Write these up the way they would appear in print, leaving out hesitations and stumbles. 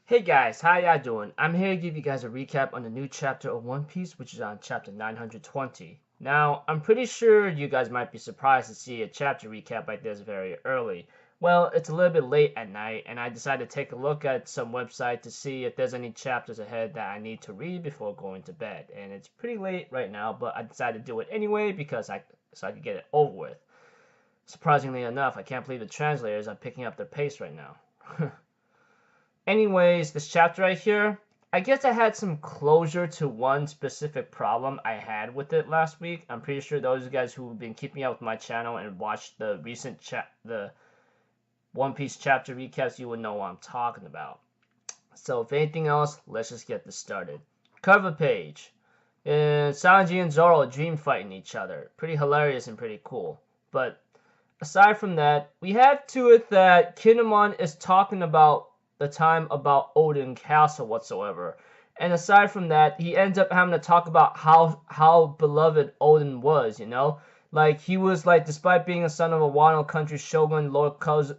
Hey guys, how y'all doing? I'm here to give you guys a recap on the new chapter of One Piece, which is on chapter 920. Now, I'm pretty sure you guys might be surprised to see a chapter recap like this very early. Well, it's a little bit late at night, and I decided to take a look at some website to see if there's any chapters ahead that I need to read before going to bed. And it's pretty late right now, but I decided to do it anyway because so I could get it over with. Surprisingly enough, I can't believe the translators are picking up their pace right now. Anyways, this chapter right here, I guess I had some closure to one specific problem I had with it last week. I'm pretty sure those guys who have been keeping up with my channel and watched the recent the One Piece chapter recaps, you would know what I'm talking about. So if anything else, let's just get this started. Cover page. Sanji and Zoro dream fighting each other. Pretty hilarious and pretty cool. But aside from that, we have to it that Kinemon is talking about the time about Odin Castle whatsoever. And aside from that, he ends up having to talk about how beloved Odin was, you know? Like, he was, like, despite being a son of a Wano country shogun, Lord Kozuki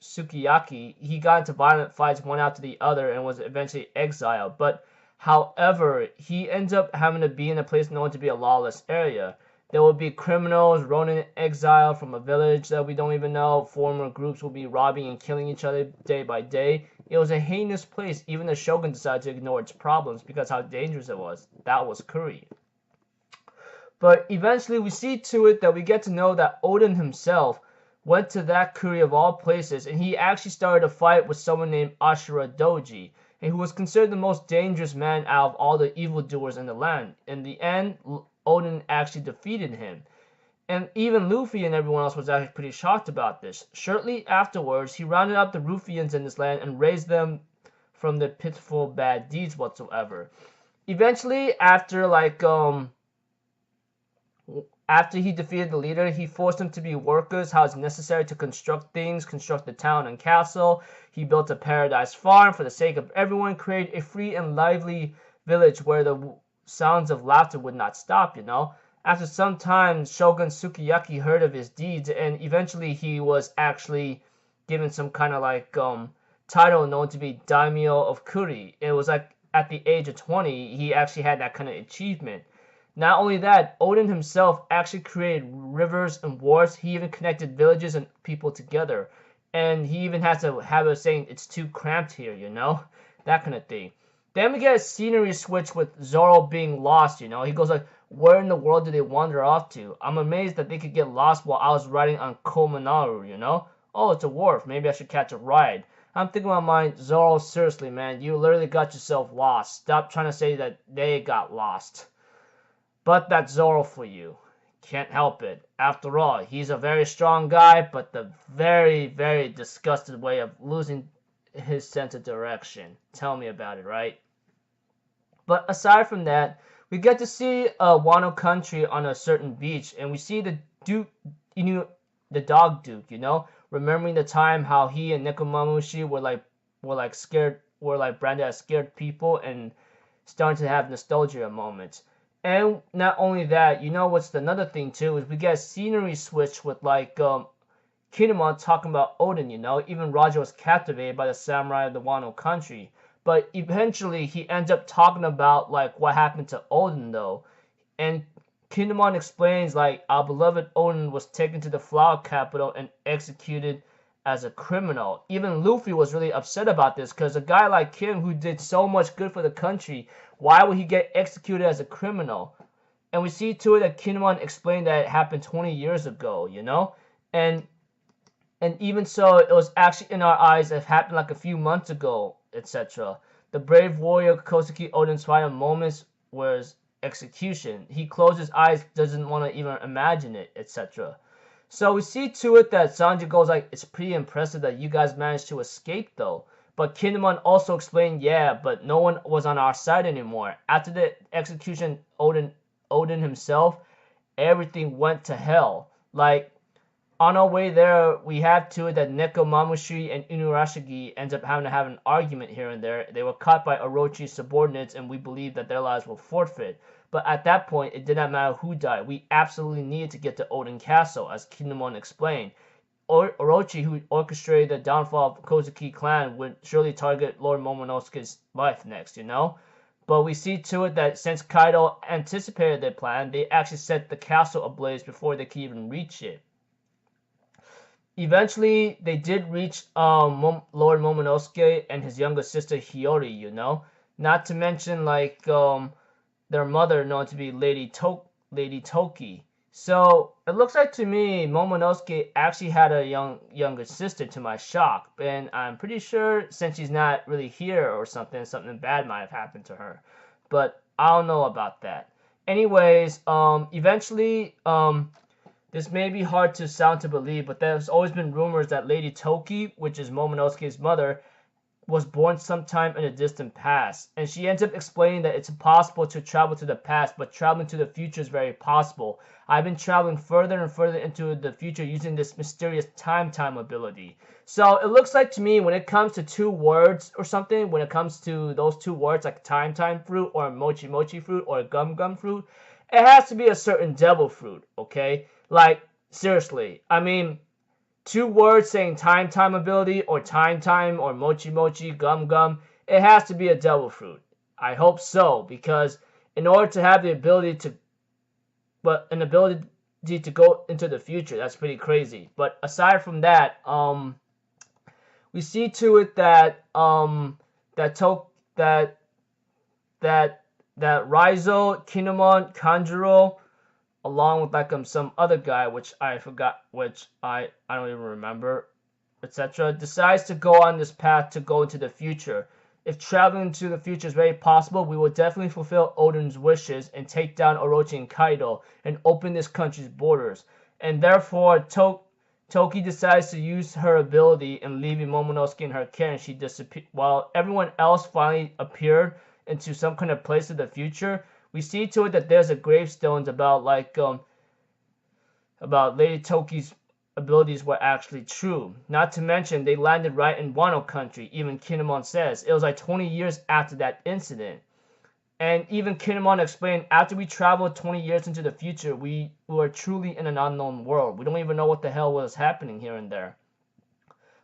Sukiyaki, he got into violent fights one after the other and was eventually exiled. But, however, he ends up having to be in a place known to be a lawless area. There will be criminals running in exile from a village that we don't even know. Former groups will be robbing and killing each other day by day. It was a heinous place. Even the shogun decided to ignore its problems because how dangerous it was. That was Kuri. But eventually we see to it that we get to know that Odin himself went to that Kuri of all places, and he actually started a fight with someone named Ashura Doji, and who was considered the most dangerous man out of all the evildoers in the land. In the end, Odin actually defeated him. And even Luffy and everyone else was actually pretty shocked about this. Shortly afterwards, he rounded up the Ruffians in this land and raised them from their pitiful bad deeds whatsoever. Eventually, after he defeated the leader, he forced them to be workers, how it's necessary to construct things, construct the town and castle. He built a paradise farm for the sake of everyone, created a free and lively village where the sounds of laughter would not stop, you know. After some time, Shogun Sukiyaki heard of his deeds, and eventually he was actually given some kind of title known to be Daimyo of Kuri. It was like at the age of 20, he actually had that kind of achievement. Not only that, Odin himself actually created rivers and wharfs. He even connected villages and people together. And he even has a habit of saying, it's too cramped here, you know? That kind of thing. Then we get a scenery switch with Zoro being lost, you know? He goes like, where in the world did they wander off to? I'm amazed that they could get lost while I was riding on Kominaru, you know? Oh, it's a wharf. Maybe I should catch a ride. I'm thinking in my mind, Zoro, seriously, man, you literally got yourself lost. Stop trying to say that they got lost. But that's Zoro for you. Can't help it. After all, he's a very strong guy, but the very, very disgusted way of losing his sense of direction. Tell me about it, right? But aside from that, we get to see Wano country on a certain beach, and we see the Duke, you know, the Dog Duke, you know, remembering the time how he and Nekomamushi were like branded as scared people, and starting to have nostalgia moments. And not only that, you know what's another thing too is we get a scenery switch with Kinemon talking about Odin, you know. Even Roger was captivated by the samurai of the Wano country. But eventually he ends up talking about like what happened to Odin though. And Kinemon explains like our beloved Odin was taken to the flower capital and executed as a criminal. Even Luffy was really upset about this because a guy like him who did so much good for the country, why would he get executed as a criminal? And we see to it that Kinemon explained that it happened 20 years ago, you know? And even so, it was actually in our eyes it happened like a few months ago, etc. The brave warrior Kosuke Odin's final moments was execution. He closed his eyes, doesn't want to even imagine it, etc. So we see to it that Sanji goes like, it's pretty impressive that you guys managed to escape though. But Kinemon also explained, yeah, but no one was on our side anymore. After the execution, Odin himself, everything went to hell. Like, on our way there, we have to it that Nekomamushi and Inurashigi ends up having to have an argument here and there. They were caught by Orochi's subordinates, and we believe that their lives were forfeit. But at that point, it did not matter who died. We absolutely needed to get to Odin Castle, as Kinemon explained. Orochi, who orchestrated the downfall of Kozuki clan, would surely target Lord Momonosuke's life next, you know? But we see to it that since Kaido anticipated their plan, they actually set the castle ablaze before they could even reach it. Eventually, they did reach Lord Momonosuke and his younger sister Hiyori, you know? Not to mention, like, their mother known to be Lady Toki. So it looks like to me Momonosuke actually had a younger sister, to my shock, and I'm pretty sure since she's not really here or something bad might have happened to her, but I don't know about that. Anyways, eventually, this may be hard to sound to believe, but there's always been rumors that Lady Toki, which is Momonosuke's mother, was born sometime in the distant past, and she ends up explaining that it's impossible to travel to the past, but traveling to the future is very possible. I've been traveling further and further into the future using this mysterious time ability. So it looks like to me when it comes to two words or something, when it comes to those two words like time fruit or mochi fruit or gum fruit, it has to be a certain devil fruit, okay? Like, seriously, I mean, two words saying time ability or time or mochi gum, it has to be a devil fruit. I hope so, because in order to have the ability to go into the future, that's pretty crazy. But aside from that, we see to it that that Raizo, Kinemon, Kanjuro, along with like some other guy, which I forgot, which I don't even remember, etc., decides to go on this path to go into the future. If traveling to the future is very possible, we will definitely fulfill Odin's wishes and take down Orochi and Kaido and open this country's borders. And therefore, Toki decides to use her ability in leaving Momonosuke in her care, and she disappeared. While everyone else finally appeared into some kind of place of the future, we see to it that there's a gravestones about Lady Toki's abilities were actually true. Not to mention, they landed right in Wano country, even Kinemon says. It was like 20 years after that incident. And even Kinemon explained, after we traveled 20 years into the future, we were truly in an unknown world. We don't even know what the hell was happening here and there.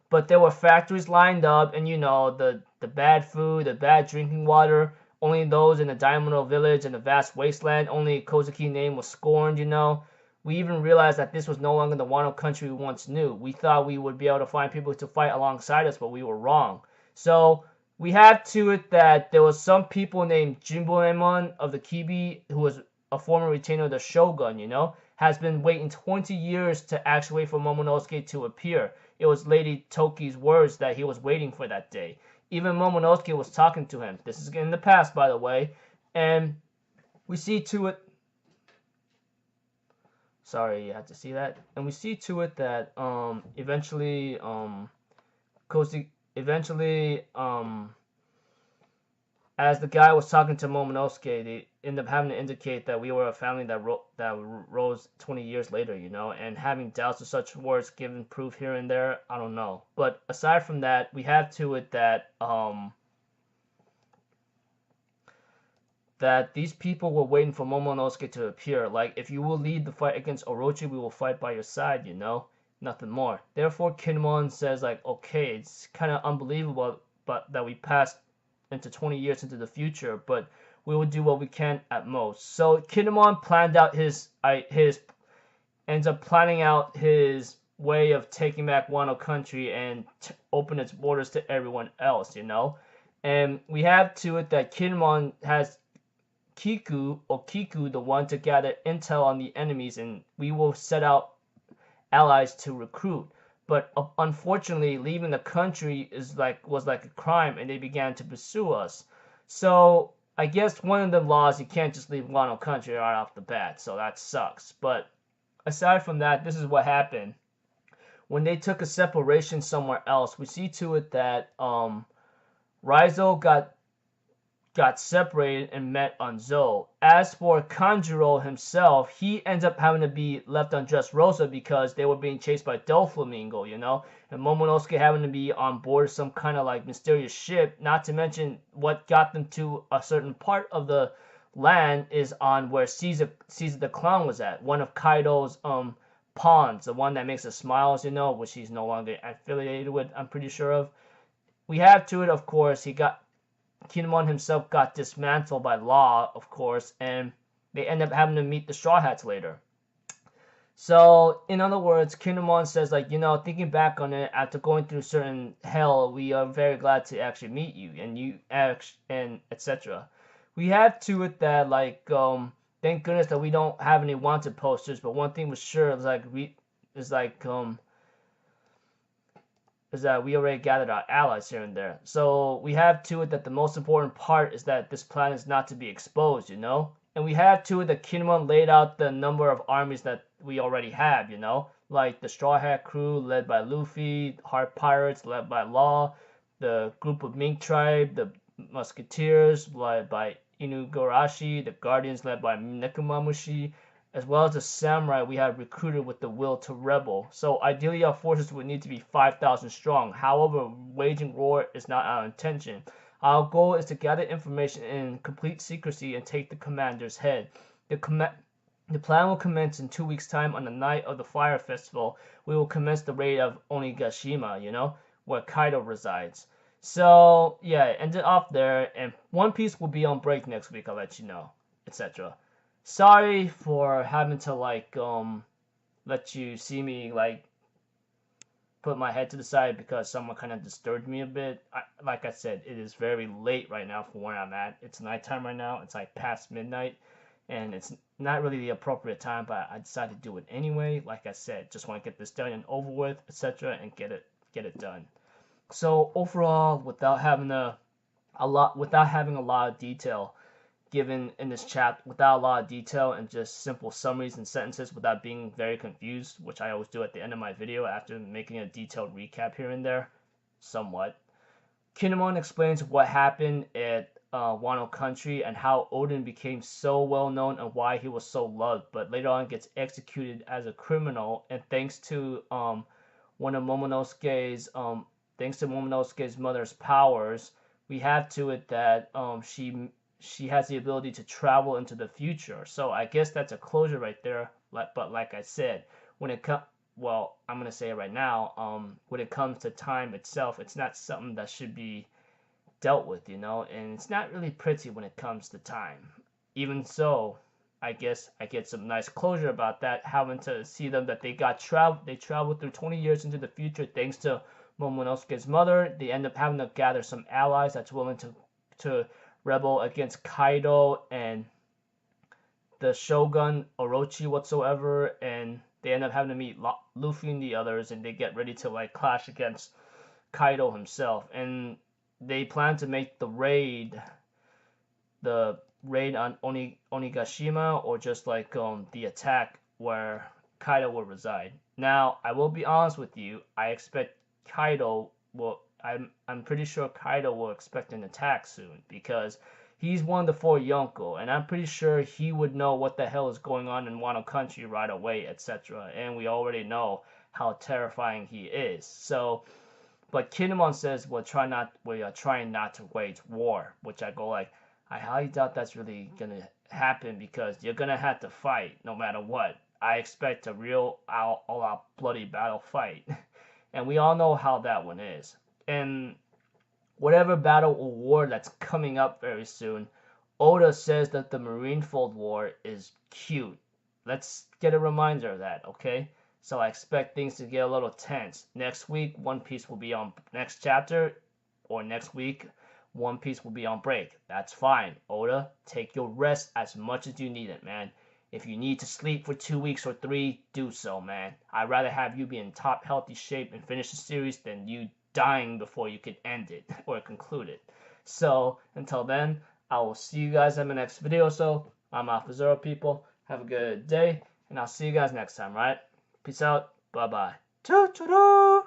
But there were factories lined up, and you know, the bad food, the bad drinking water, only those in the Diamond Village and the vast wasteland, only Kozuki name was scorned, you know. We even realized that this was no longer the Wano country we once knew. We thought we would be able to find people to fight alongside us, but we were wrong. So we have to it that there was some people named Jinboemon of the Kibi, who was a former retainer of the Shogun, you know, has been waiting 20 years to actually wait for Momonosuke to appear. It was Lady Toki's words that he was waiting for that day. Even Momonosuke was talking to him. This is in the past, by the way. And we see to it... Sorry, you had to see that. And we see to it that eventually as the guy was talking to Momonosuke, they end up having to indicate that we were a family that rose 20 years later, you know, and having doubts of such words given proof here and there, I don't know. But aside from that, we have to it that that these people were waiting for Momonosuke to appear. Like, if you will lead the fight against Orochi, we will fight by your side, you know? Nothing more. Therefore, Kinemon says, like, okay, it's kind of unbelievable but that we passed into 20 years into the future, but we will do what we can at most. So Kinemon ends up planning out his way of taking back Wano country and open its borders to everyone else, you know? And we have to it that Kinemon has Kiku, the one to gather intel on the enemies, and we will set out allies to recruit. But unfortunately, leaving the country was like a crime, and they began to pursue us. So I guess one of the laws, you can't just leave Wano country right off the bat, so that sucks. But aside from that, this is what happened. When they took a separation somewhere else, we see to it that Raizo got separated and met on Zou. As for Kanjuro himself, he ends up having to be left on Dressrosa because they were being chased by Doflamingo, you know, and Momonosuke having to be on board some kind of like mysterious ship. Not to mention what got them to a certain part of the land is on where Caesar the Clown was at, one of Kaido's Pawns, the one that makes us smiles, you know, which he's no longer affiliated with, I'm pretty sure of. We have to it, of course, Kinemon himself got dismantled by Law, of course, and they end up having to meet the Straw Hats later. So, in other words, Kinemon says, like, you know, thinking back on it, after going through certain hell, we are very glad to actually meet you, and etc. We have to it that, like, thank goodness that we don't have any wanted posters, but one thing was sure is that we already gathered our allies here and there. So we have to it that the most important part is that this plan is not to be exposed, you know? And we have to it that Kinemon laid out the number of armies that we already have, you know? Like the Straw Hat crew led by Luffy, Heart Pirates led by Law, the group of Mink Tribe, the Musketeers led by Inugarashi, the Guardians led by Nekomamushi, as well as the samurai we had recruited with the will to rebel. So ideally our forces would need to be 5,000 strong. However, waging war is not our intention. Our goal is to gather information in complete secrecy and take the commander's head. The plan will commence in 2 weeks' time on the night of the Fire Festival. We will commence the raid of Onigashima, you know, where Kaido resides. So, yeah, it ended off there, and One Piece will be on break next week, I'll let you know, etc. Sorry for having to, like, let you see me, like, put my head to the side because someone kind of disturbed me a bit. Like I said, it is very late right now for where I'm at. It's nighttime right now. It's, like, past midnight, and it's not really the appropriate time, but I decided to do it anyway. Like I said, just want to get this done and over with, etc., and get it done. So overall, without having a lot of detail given in this chapter, without a lot of detail and just simple summaries and sentences without being very confused, which I always do at the end of my video after making a detailed recap here and there, somewhat. Kinemon explains what happened at Wano Country and how Oden became so well known and why he was so loved, but later on gets executed as a criminal, and thanks to one of Momonosuke's mother's powers, we have to it that she has the ability to travel into the future. So I guess that's a closure right there. But like I said, when it comes, well, I'm gonna say it right now. When it comes to time itself, it's not something that should be dealt with, you know, and it's not really pretty when it comes to time. Even so, I guess I get some nice closure about that, having to see them that they traveled through 20 years into the future thanks to Momonosuke's mother. They end up having to gather some allies that's willing to rebel against Kaido and the Shogun Orochi whatsoever, and they end up having to meet Luffy and the others, and they get ready to, like, clash against Kaido himself, and they plan to make the raid on Onigashima, or just like the attack where Kaido will reside. Now, I will be honest with you, I expect Kaido will I'm pretty sure Kaido will expect an attack soon, because he's one of the 4 Yonko, and I'm pretty sure he would know what the hell is going on in Wano Country right away, etc. And we already know how terrifying he is. So, but Kinemon says we are trying not to wage war, which I go like, I highly doubt that's really gonna happen, because you're gonna have to fight no matter what. I expect a real all-out bloody battle fight, and we all know how that one is. And whatever battle or war that's coming up very soon, Oda says that the Marineford War is cute. Let's get a reminder of that, okay? So I expect things to get a little tense. Next week, One Piece will be on next chapter, or next week, One Piece will be on break. That's fine. Oda, take your rest as much as you need it, man. If you need to sleep for 2 weeks or 3, do so, man. I'd rather have you be in top healthy shape and finish the series than you dying before you could end it or conclude it. So until then, I will see you guys in my next video. So I'm Alpha Zero, people. Have a good day, and I'll see you guys next time, right? Peace out. Bye bye. Choo choo.